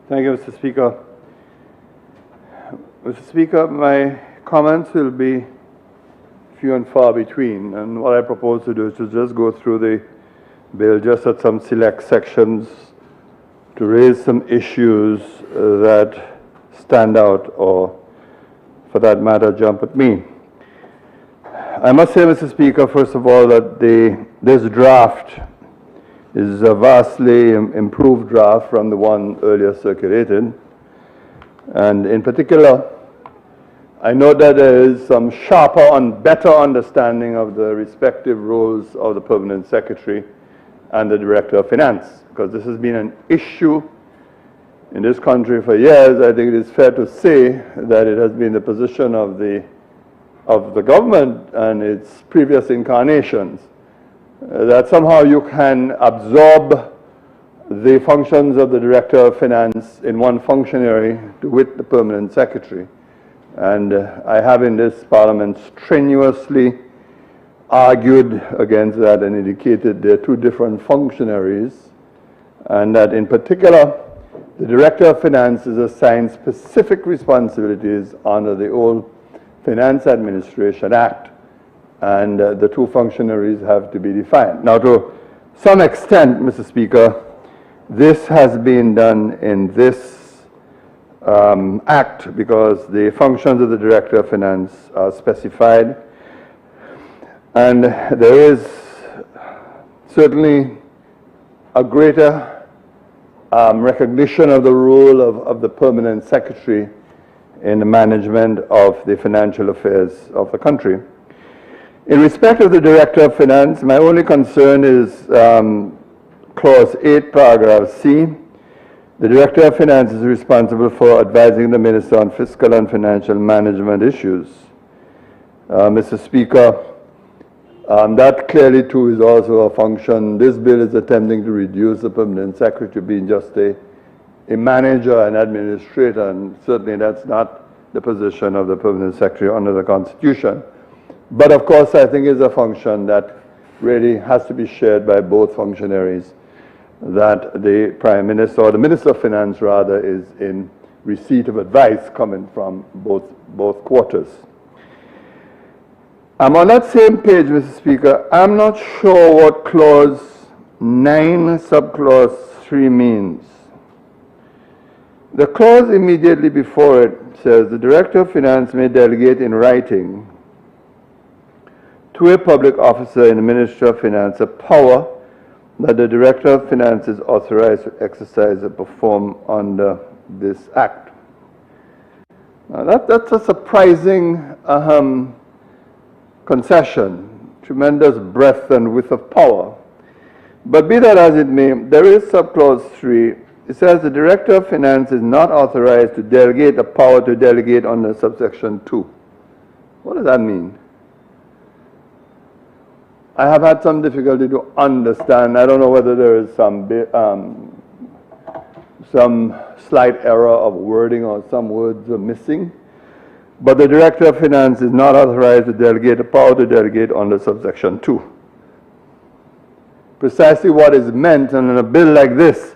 Thank you, Mr. Speaker. Mr. Speaker, my comments will be few and far between, and what I propose to do is to just go through the bill just at some select sections to raise some issues that stand out or, for that matter, jump at me. I must say, Mr. Speaker, first of all, that this draft is a vastly improved draft from the one earlier circulated. And in particular, I know that there is some sharper and better understanding of the respective roles of the Permanent Secretary and the Director of Finance, because this has been an issue in this country for years. I think it is fair to say that it has been the position of the government and its previous incarnations that somehow you can absorb the functions of the Director of Finance in one functionary, to wit the Permanent Secretary. And I have in this Parliament strenuously argued against that and indicated there are two different functionaries, and that in particular the Director of Finance is assigned specific responsibilities under the old Finance Administration Act, and the two functionaries have to be defined. Now, to some extent, Mr. Speaker, this has been done in this Act because the functions of the Director of Finance are specified, and there is certainly a greater recognition of the role of the Permanent Secretary in the management of the financial affairs of the country. In respect of the Director of Finance, my only concern is Clause 8, Paragraph C. The Director of Finance is responsible for advising the Minister on fiscal and financial management issues. Mr. Speaker, that clearly too is also a function. This bill is attempting to reduce the Permanent Secretary to being just a manager and administrator, and certainly that's not the position of the Permanent Secretary under the Constitution. But of course, I think it's a function that really has to be shared by both functionaries, that the Prime Minister, or the Minister of Finance rather, is in receipt of advice coming from both quarters. I'm on that same page, Mr. Speaker. I'm not sure what Clause 9, Subclause 3 means. The clause immediately before it says, the Director of Finance may delegate in writing to a public officer in the Ministry of Finance a power that the Director of Finance is authorized to exercise and perform under this Act. Now that's a surprising concession, tremendous breadth and width of power. But be that as it may, there is subclause 3. It says the Director of Finance is not authorized to delegate a power to delegate under subsection 2. What does that mean? I have had some difficulty to understand. I don't know whether there is some slight error of wording or some words are missing. But the Director of Finance is not authorized to delegate a power to delegate under subsection 2. Precisely what is meant, and in a bill like this,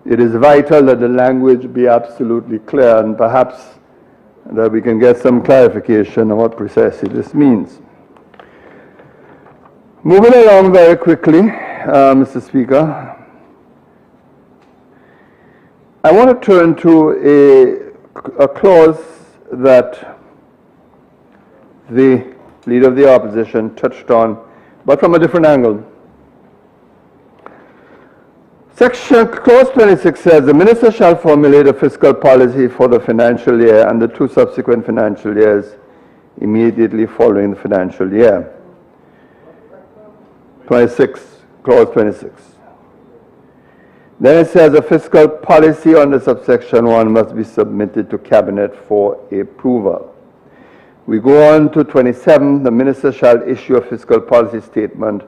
it is vital that the language be absolutely clear, and perhaps that we can get some clarification on what precisely this means. Moving along very quickly, Mr. Speaker, I want to turn to a clause that the Leader of the Opposition touched on, but from a different angle. Clause 26 says, the Minister shall formulate a fiscal policy for the financial year and the 2 subsequent financial years immediately following the financial year. 26, Clause 26. Then it says a fiscal policy under subsection 1 must be submitted to Cabinet for approval. We go on to 27, the Minister shall issue a fiscal policy statement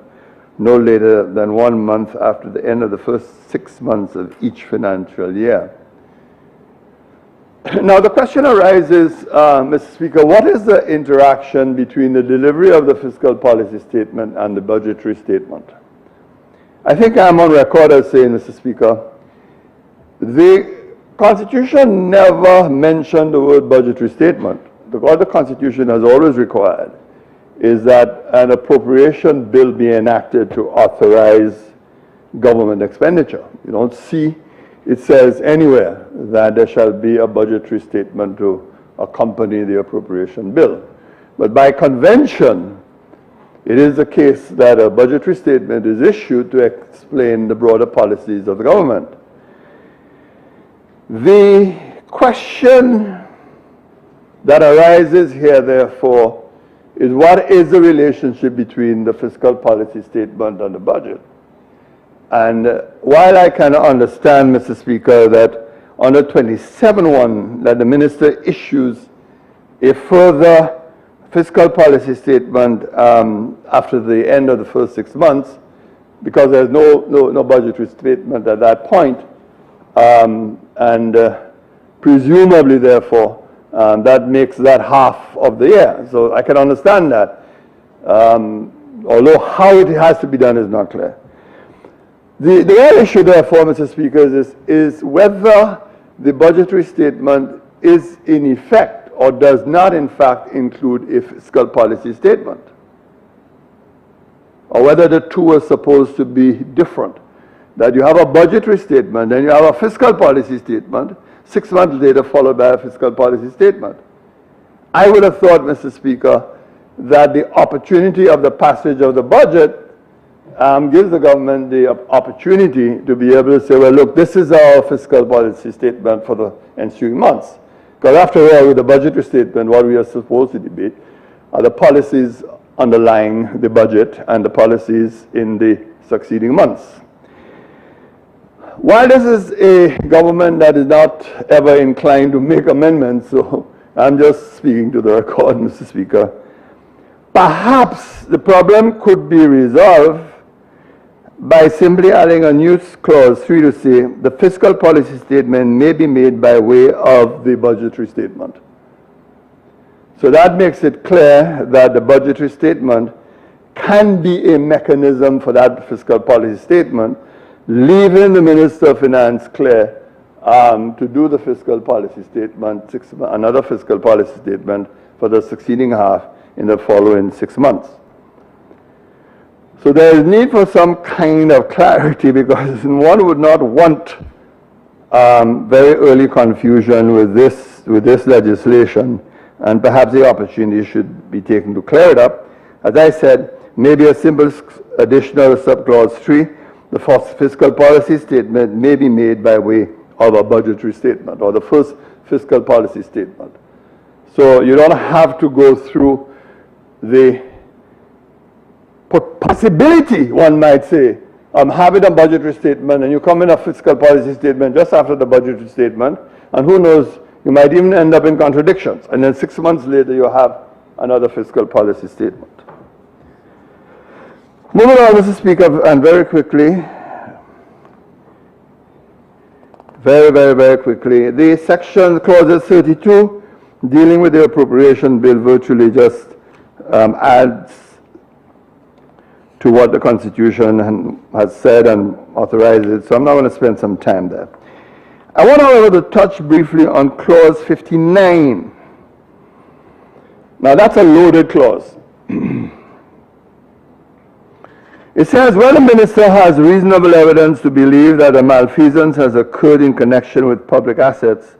no later than 1 month after the end of the first 6 months of each financial year. Now the question arises, Mr. Speaker, what is the interaction between the delivery of the fiscal policy statement and the budgetary statement? I think I'm on record as saying, Mr. Speaker, the Constitution never mentioned the word budgetary statement. What the Constitution has always required is that an appropriation bill be enacted to authorize government expenditure. You don't see it says anywhere that there shall be a budgetary statement to accompany the appropriation bill. But by convention, it is the case that a budgetary statement is issued to explain the broader policies of the government. The question that arises here, therefore, is what is the relationship between the fiscal policy statement and the budget? And while I can understand, Mr. Speaker, that on the 27th that the minister issues a further fiscal policy statement after the end of the first 6 months, because there's no budgetary statement at that point, presumably, therefore, that makes that half of the year. So I can understand that, although how it has to be done is not clear. The real issue, therefore, Mr. Speaker, is whether the budgetary statement is in effect or does not, in fact, include a fiscal policy statement, or whether the two are supposed to be different. That you have a budgetary statement and you have a fiscal policy statement, 6 months later followed by a fiscal policy statement. I would have thought, Mr. Speaker, that the opportunity of the passage of the budget gives the government the opportunity to be able to say, well, look, this is our fiscal policy statement for the ensuing months. Because after all, with the budgetary statement, what we are supposed to debate are the policies underlying the budget and the policies in the succeeding months. While this is a government that is not ever inclined to make amendments, so I'm just speaking to the record, Mr. Speaker, perhaps the problem could be resolved by simply adding a new clause 3 to say the fiscal policy statement may be made by way of the budgetary statement. So that makes it clear that the budgetary statement can be a mechanism for that fiscal policy statement, leaving the Minister of Finance clear to do the fiscal policy statement, another fiscal policy statement for the succeeding half in the following 6 months. So there is need for some kind of clarity, because one would not want very early confusion with this legislation, and perhaps the opportunity should be taken to clear it up. As I said, maybe a simple additional subclause 3, the fiscal policy statement may be made by way of a budgetary statement, or the first fiscal policy statement. So you don't have to go through the possibility, one might say, of having a budgetary statement, and you come in a fiscal policy statement just after the budgetary statement, and who knows, you might even end up in contradictions, and then 6 months later you have another fiscal policy statement. Moving on, Mr. Speaker, and very quickly, very quickly, the section clause 32 dealing with the appropriation bill virtually just adds to what the Constitution has said and authorizes it, so I'm not going to spend some time there. I want, however, to touch briefly on clause 59. Now, that's a loaded clause. It says, when a minister has reasonable evidence to believe that a malfeasance has occurred in connection with public assets,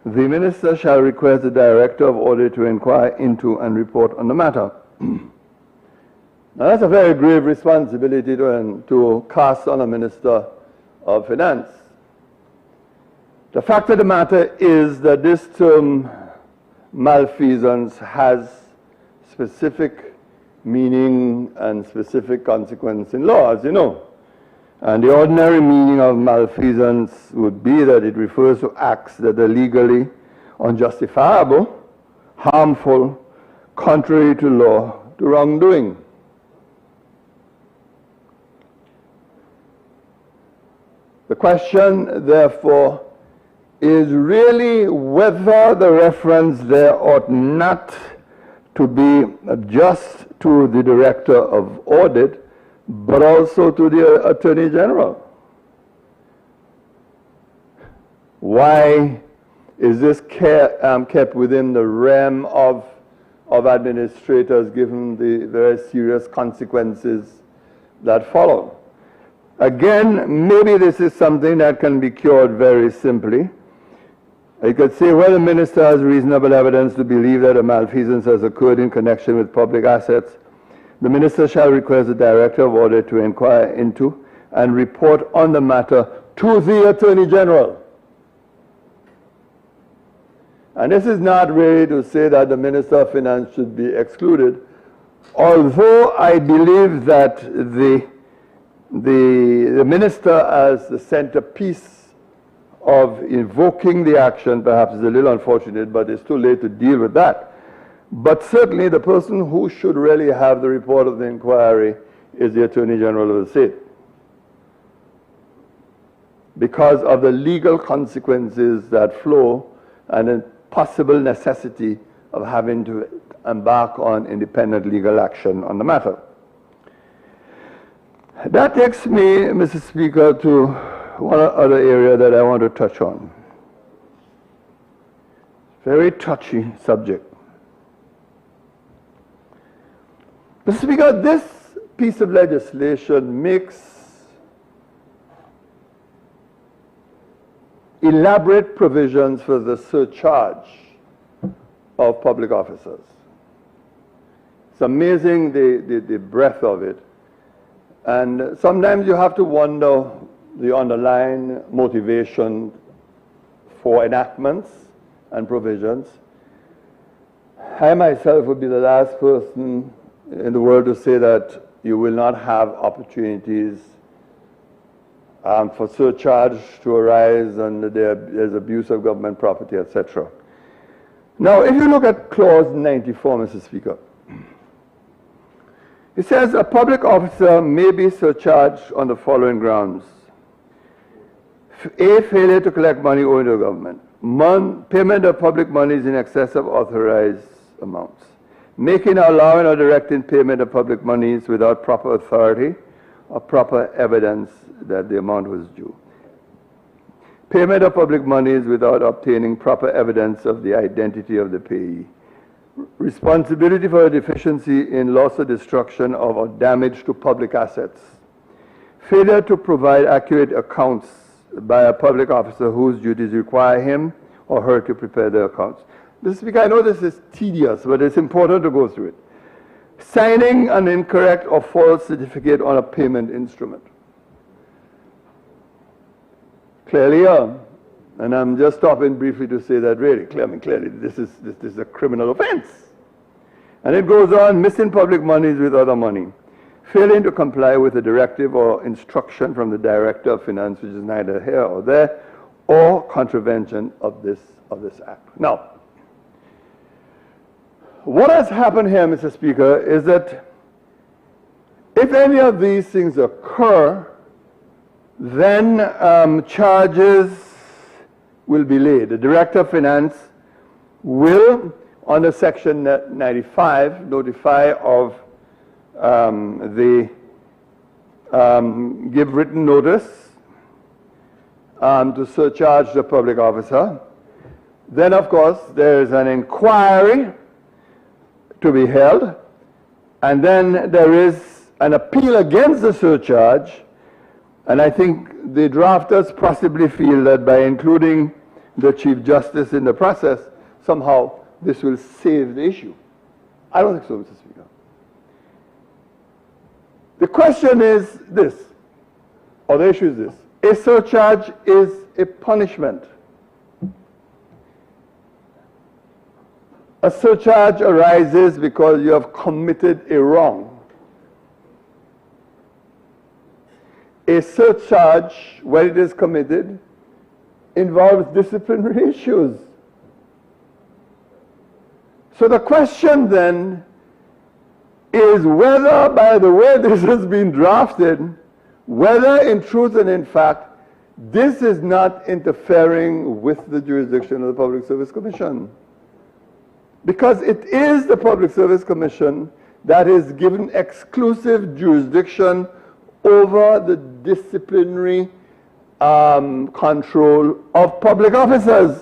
the minister shall request the Director of Audit to inquire into and report on the matter. Now, that's a very grave responsibility to cast on a Minister of Finance. The fact of the matter is that this term malfeasance has specific meaning and specific consequence in law, as you know. And the ordinary meaning of malfeasance would be that it refers to acts that are legally unjustifiable, harmful, contrary to law, to wrongdoing. The question, therefore, is really whether the reference there ought not to be just to the Director of Audit, but also to the Attorney General. Why is this kept within the realm of administrators, given the very serious consequences that follow? Again, maybe this is something that can be cured very simply. You could say, well, the minister has reasonable evidence to believe that a malfeasance has occurred in connection with public assets. The minister shall request the director of audit to inquire into and report on the matter to the Attorney General. And this is not really to say that the Minister of Finance should be excluded, although I believe that the minister as the centerpiece of invoking the action perhaps is a little unfortunate, but it's too late to deal with that. But certainly the person who should really have the report of the inquiry is the Attorney General of the state, because of the legal consequences that flow and the possible necessity of having to embark on independent legal action on the matter. That takes me, Mr. Speaker, to one other area that I want to touch on. Very touchy subject. Mr. Speaker, this piece of legislation makes elaborate provisions for the surcharge of public officers. It's amazing the breadth of it. And sometimes you have to wonder the underlying motivation for enactments and provisions. I myself would be the last person in the world to say that you will not have opportunities for surcharge to arise and there's abuse of government property, etc. Now, if you look at Clause 94, Mr. Speaker, it says a public officer may be surcharged on the following grounds. A, failure to collect money owing to the government. Payment of public monies in excess of authorized amounts. Making, allowing, or directing payment of public monies without proper authority or proper evidence that the amount was due. Payment of public monies without obtaining proper evidence of the identity of the payee. Responsibility for a deficiency in loss or destruction of or damage to public assets. Failure to provide accurate accounts by a public officer whose duties require him or her to prepare the accounts. Mr. Speaker, I know this is tedious, but it's important to go through it. Signing an incorrect or false certificate on a payment instrument. Clearly, and I'm just stopping briefly to say that really, clearly this is a criminal offense. And it goes on, missing public monies with other money. Failing to comply with a directive or instruction from the Director of Finance, which is neither here or there, or contravention of this act. Now, what has happened here, Mr. Speaker, is that if any of these things occur, then charges will be laid. The Director of Finance will, under Section 95, notify of give written notice to surcharge the public officer. Then, of course, there is an inquiry to be held, and then there is an appeal against the surcharge, and I think the drafters possibly feel that by including the Chief Justice in the process, somehow this will save the issue. I don't think so, Mr. Speaker. The question is this, or the issue is this: a surcharge is a punishment. A surcharge arises because you have committed a wrong. A surcharge, when it is committed, involves disciplinary issues. So the question then is whether, by the way this has been drafted, whether in truth and in fact, this is not interfering with the jurisdiction of the Public Service Commission. Because it is the Public Service Commission that is given exclusive jurisdiction over the disciplinary control of public officers.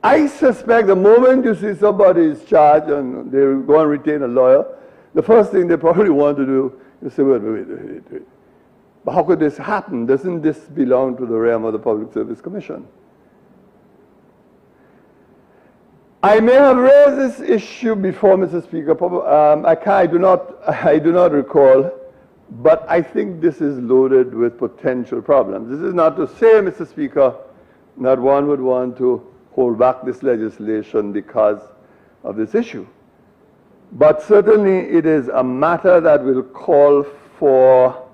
I suspect the moment you see somebody is charged and they go and retain a lawyer, the first thing they probably want to do is say, wait. But how could this happen? Doesn't this belong to the realm of the Public Service Commission? I may have raised this issue before, Mr. Speaker. I do not recall, but I think this is loaded with potential problems. This is not to say, Mr. Speaker, that one would want to hold back this legislation because of this issue. But certainly it is a matter that will call for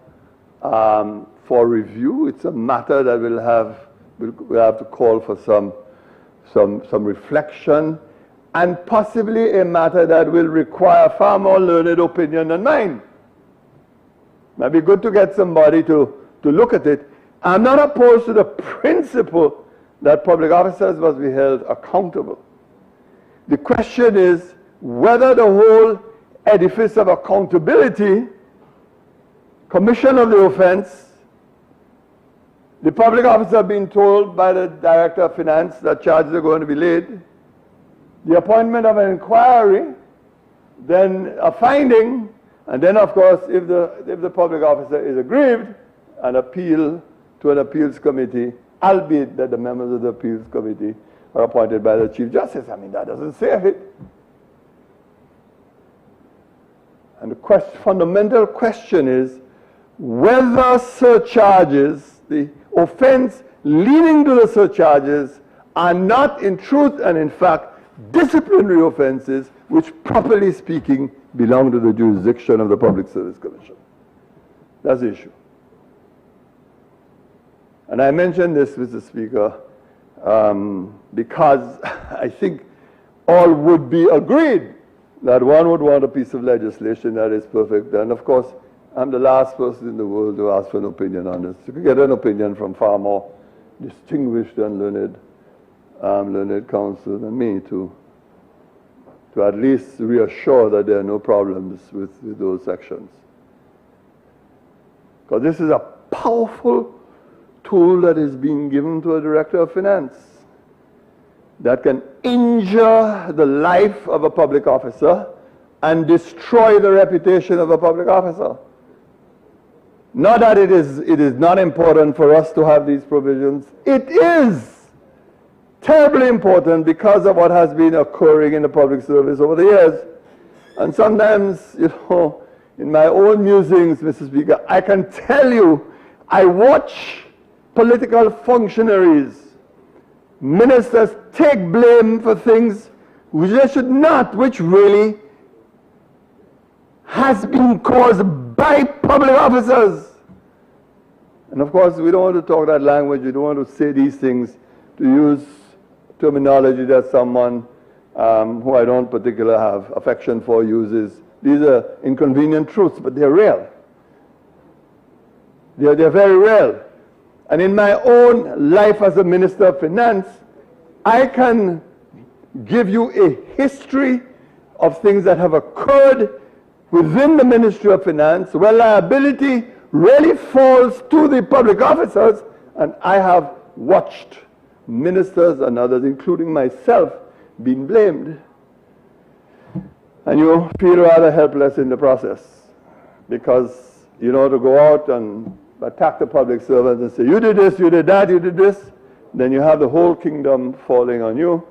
review. It's a matter that will have to call for some reflection, and possibly a matter that will require far more learned opinion than mine. Might be good to get somebody to look at it. I'm not opposed to the principle that public officers must be held accountable. The question is whether the whole edifice of accountability, commission of the offense, the public officer being told by the Director of Finance that charges are going to be laid, the appointment of an inquiry, then a finding, and then of course if the public officer is aggrieved, an appeal to an appeals committee, albeit that the members of the appeals committee are appointed by the Chief Justice. I mean, that doesn't save it. And the fundamental question is whether surcharges, the offense leading to the surcharges, are not in truth and in fact disciplinary offenses which, properly speaking, belong to the jurisdiction of the Public Service Commission. That's the issue. And I mention this, Mr. Speaker, because I think all would be agreed that one would want a piece of legislation that is perfect. And of course, I'm the last person in the world to ask for an opinion on this. You could get an opinion from far more distinguished and learned counsel than me to at least reassure that there are no problems with those sections. Because this is a powerful tool that is being given to a Director of Finance that can injure the life of a public officer and destroy the reputation of a public officer. Not that it is not important for us to have these provisions. It is terribly important because of what has been occurring in the public service over the years. And sometimes, in my own musings, Mr. Speaker, I can tell you, I watch political functionaries, ministers take blame for things which they should not, which really has been caused by public officers. And of course, we don't want to talk that language, we don't want to say these things, to use terminology that someone who I don't particularly have affection for uses. These are inconvenient truths, but they're real. They're very real. And in my own life as a Minister of Finance, I can give you a history of things that have occurred within the Ministry of Finance where liability really falls to the public officers, and I have watched ministers and others, including myself, being blamed. And you feel rather helpless in the process because, to go out and attack the public servants and say, you did this, you did that, you did this, then you have the whole kingdom falling on you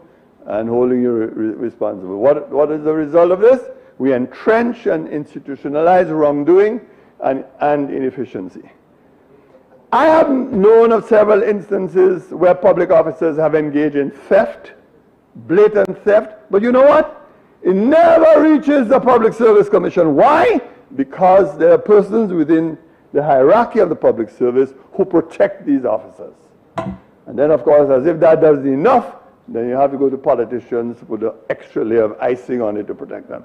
and holding you responsible. What is the result of this? We entrench and institutionalize wrongdoing and inefficiency. I have known of several instances where public officers have engaged in theft, blatant theft, but you know what? It never reaches the Public Service Commission. Why? Because there are persons within the hierarchy of the public service who protect these officers. And then, of course, as if that doesn't enough, then you have to go to politicians with an extra layer of icing on it to protect them.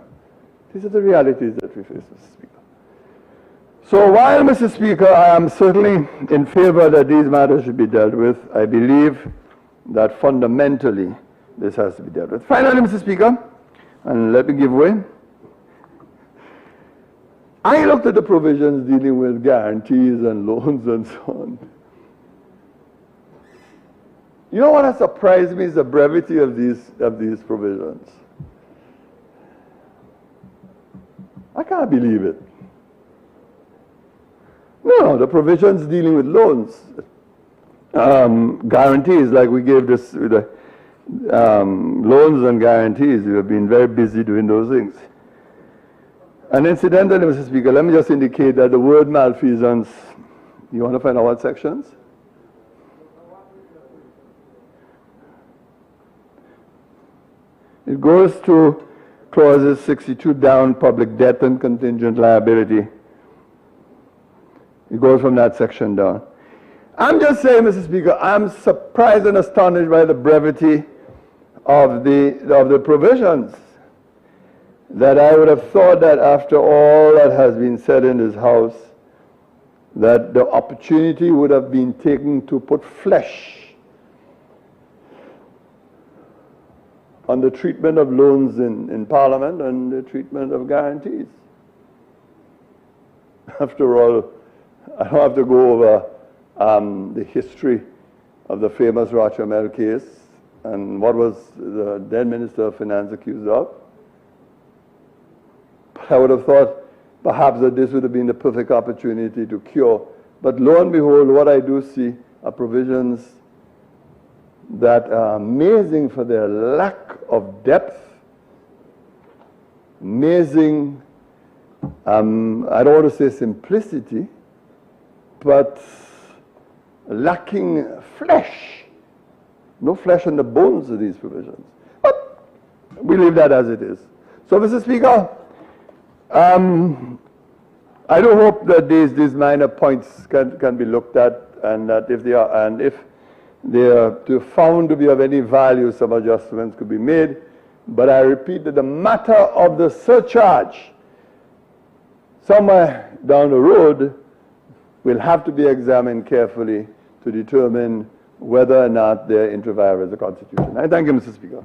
These are the realities that we face, Mr. Speaker. So while, Mr. Speaker, I am certainly in favor that these matters should be dealt with, I believe that fundamentally this has to be dealt with. Finally, Mr. Speaker, and let me give way, I looked at the provisions dealing with guarantees and loans and so on. You know what has surprised me is the brevity of these provisions. I can't believe it. No, the provisions dealing with loans, guarantees, like we gave this with the loans and guarantees. We have been very busy doing those things. And incidentally, Mr. Speaker, let me just indicate that the word malfeasance, you want to find out what sections? It goes to clauses 62 down, public debt and contingent liability. It goes from that section down. I'm just saying, Mr. Speaker, I'm surprised and astonished by the brevity of the provisions. That I would have thought that after all that has been said in this House, that the opportunity would have been taken to put flesh on the treatment of loans in Parliament and the treatment of guarantees. After all, I don't have to go over the history of the famous Rochamel case and what was the then Minister of Finance accused of. I would have thought perhaps that this would have been the perfect opportunity to cure. But lo and behold, what I do see are provisions that are amazing for their lack of depth, amazing, I don't want to say simplicity, but lacking flesh. No flesh on the bones of these provisions. But we leave that as it is. So, Mr. Speaker, I do hope that these minor points can be looked at, and that if they are found to be of any value, some adjustments could be made. But I repeat that the matter of the surcharge, somewhere down the road, will have to be examined carefully to determine whether or not they're intra vires the Constitution. I thank you, Mr. Speaker.